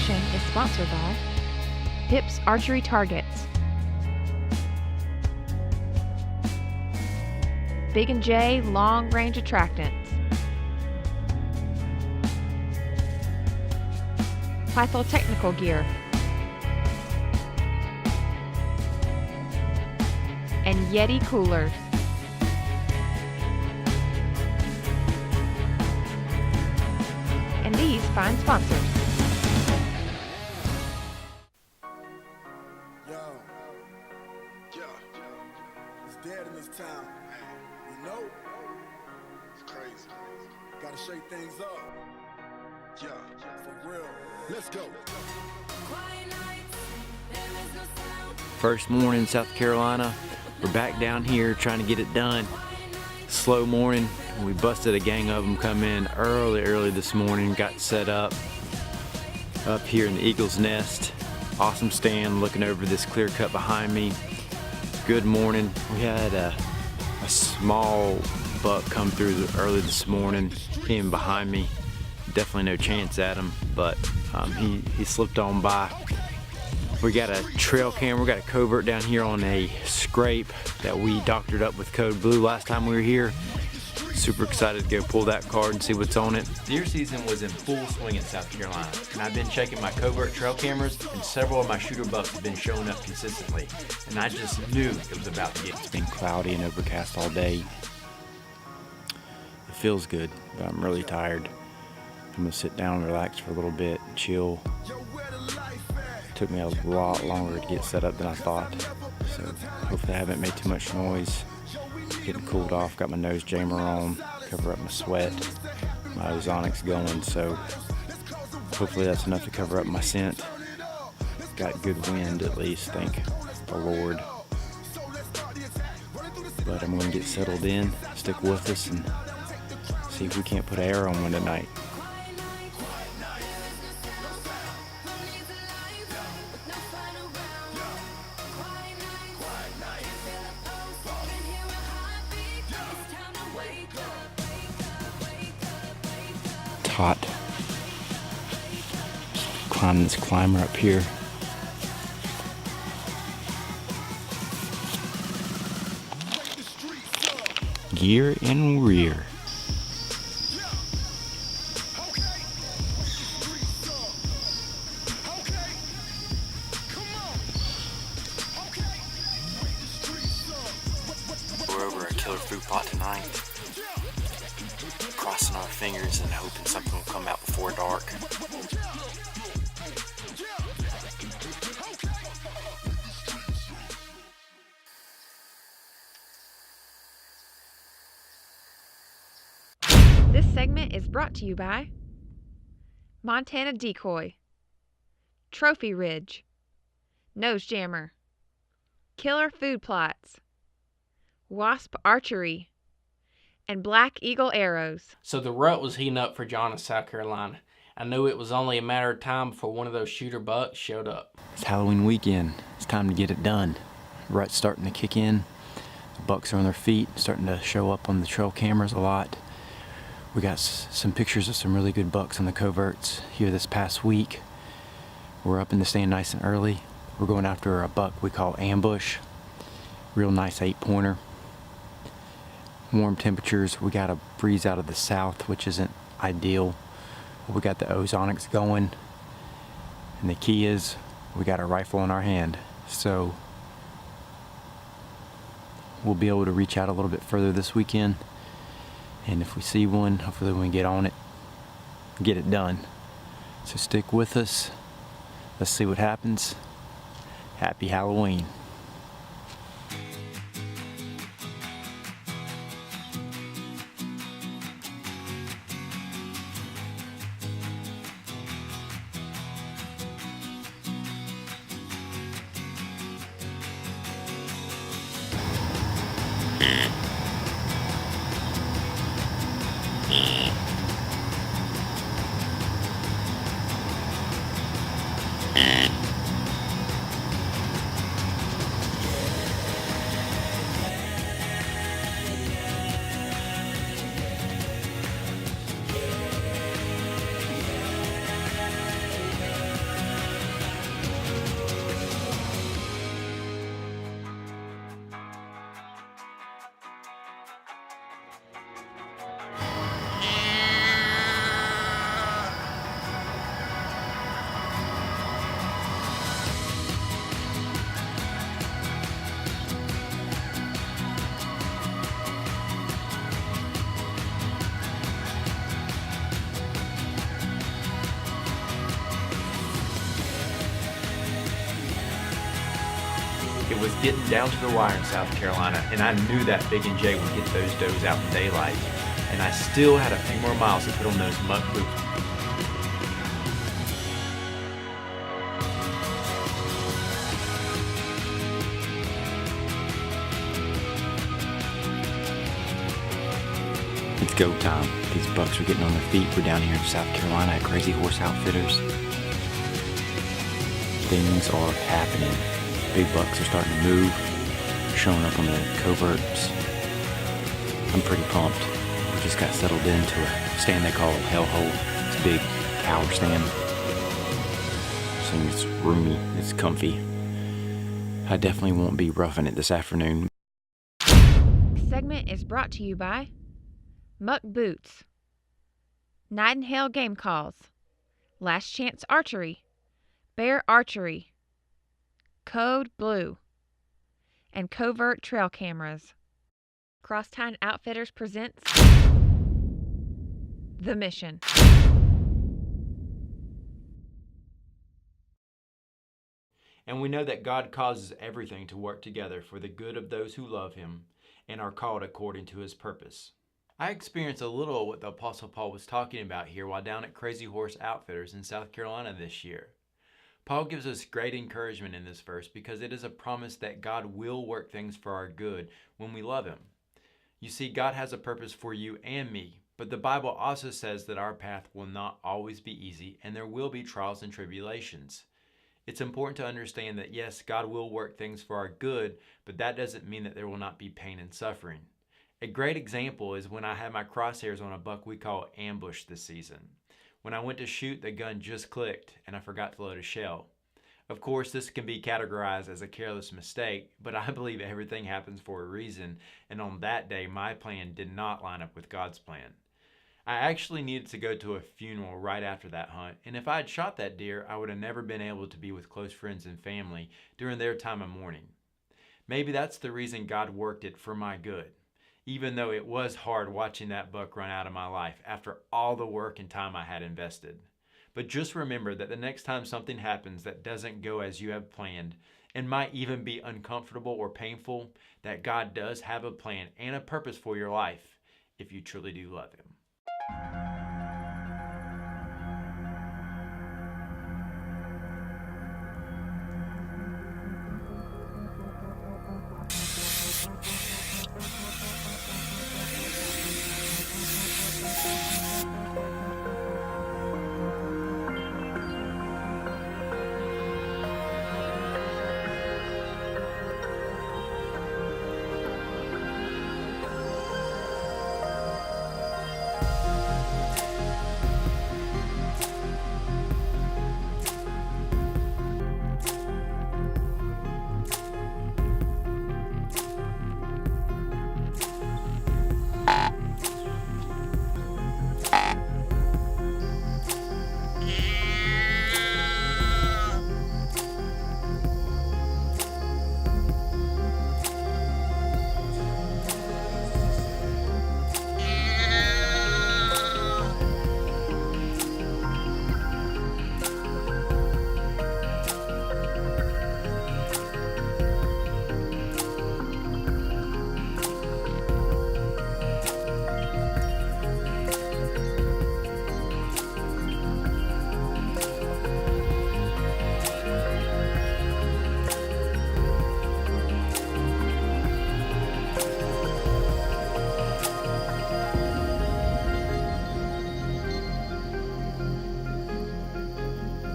portion is sponsored by Hips Archery Targets, Big & J Long Range Attractants, Pythol Technical Gear, and Yeti Coolers. And these fine sponsors. It's dead in this town. You know? It's crazy. Gotta shake things up. For real. Let's go. First morning in South Carolina. We're back down here trying to get it done. Slow morning. We busted a gang of them come in early this morning. Got set up here in the Eagle's Nest. Awesome stand looking over this clear cut behind me. Good morning. We had a small buck come through early this morning. Him behind me. Definitely no chance at him, but he slipped on by. We got a trail camera, we got a covert down here on a scrape that we doctored up with Code Blue last time we were here. Super excited to go pull that card and see what's on it. Deer season was in full swing in South Carolina, and I've been checking my covert trail cameras, and several of my shooter bucks have been showing up consistently. And I just knew it was about to get. It's been cloudy and overcast all day. It feels good, but I'm really tired. I'm gonna sit down and relax for a little bit, chill. Took me a lot longer to get set up than I thought, so hopefully I haven't made too much noise. Getting cooled off, got my nose jammer on, cover up my sweat, my ozonics going, so hopefully that's enough to cover up my scent. Got good wind at least, thank the Lord. But I'm gonna get settled in, stick with us, and see if we can't put an arrow on one tonight. Hot. Climbing this climber up here. Gear and rear. We're over at Killer Fruit Plot tonight. Crossing our fingers and hoping something will come out before dark. This segment is brought to you by Montana Decoy, Trophy Ridge, Nose Jammer, Killer Food Plots, Wasp Archery, and Black Eagle Arrows. So the rut was heating up for John in South Carolina. I knew it was only a matter of time before one of those shooter bucks showed up. It's Halloween weekend. It's time to get it done. Rut's starting to kick in. The bucks are on their feet, starting to show up on the trail cameras a lot. We got some pictures of some really good bucks on the coverts here this past week. We're up in the stand nice and early. We're going after a buck we call Ambush. Real nice 8-pointer. Warm temperatures. We got a breeze out of the south, which isn't ideal. We got the ozonics going, and the key is we got a rifle in our hand, so we'll be able to reach out a little bit further this weekend, and if we see one, hopefully we can get on it and get it done. So stick with us. Let's see what happens. Happy Halloween. It was getting down to the wire in South Carolina, and I knew that Big and J would get those does out in daylight. And I still had a few more miles to put on those muck boots. It's go time. These bucks are getting on their feet. We're down here in South Carolina at Crazy Horse Outfitters. Things are happening. Big bucks are starting to move, showing up on the coverts. I'm pretty pumped. We just got settled into a stand they call Hellhole. It's a big cow stand. This thing is roomy. It's comfy. I definitely won't be roughing it this afternoon. This segment is brought to you by Muck Boots, Nightingale Game Calls, Last Chance Archery, Bear Archery, Code Blue, and Covert Trail Cameras. Crosstine Outfitters presents The Mission. And we know that God causes everything to work together for the good of those who love Him and are called according to His purpose. I experienced a little of what the Apostle Paul was talking about here while down at Crazy Horse Outfitters in South Carolina this year. Paul gives us great encouragement in this verse because it is a promise that God will work things for our good when we love Him. You see, God has a purpose for you and me, but the Bible also says that our path will not always be easy and there will be trials and tribulations. It's important to understand that yes, God will work things for our good, but that doesn't mean that there will not be pain and suffering. A great example is when I had my crosshairs on a buck we call Ambush this season. When I went to shoot, the gun just clicked and I forgot to load a shell. Of course, this can be categorized as a careless mistake, but I believe everything happens for a reason, and on that day, my plan did not line up with God's plan. I actually needed to go to a funeral right after that hunt, and if I had shot that deer, I would have never been able to be with close friends and family during their time of mourning. Maybe that's the reason God worked it for my good, even though it was hard watching that buck run out of my life after all the work and time I had invested. But just remember that the next time something happens that doesn't go as you have planned, and might even be uncomfortable or painful, that God does have a plan and a purpose for your life if you truly do love Him.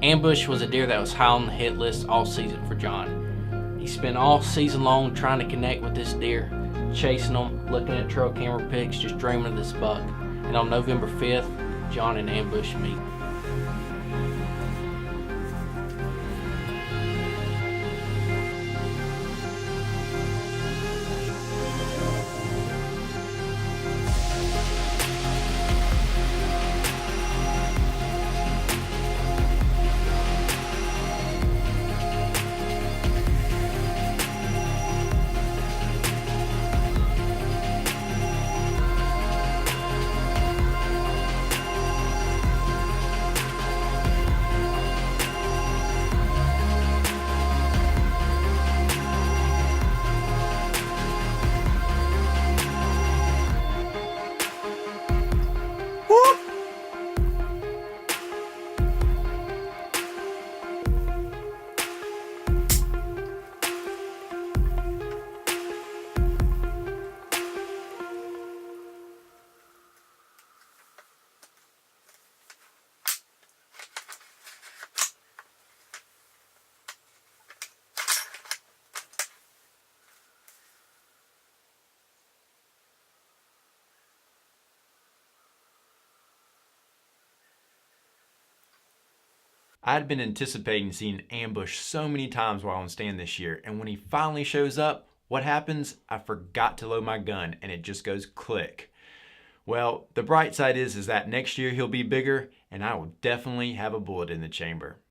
Ambush was a deer that was high on the hit list all season for John. He spent all season long trying to connect with this deer, chasing them, looking at trail camera pics, just dreaming of this buck. And on November 5th, John and Ambush meet. I'd been anticipating seeing an ambush so many times while on stand this year, and when he finally shows up, what happens? I forgot to load my gun and it just goes click. Well, the bright side is that next year he'll be bigger and I will definitely have a bullet in the chamber.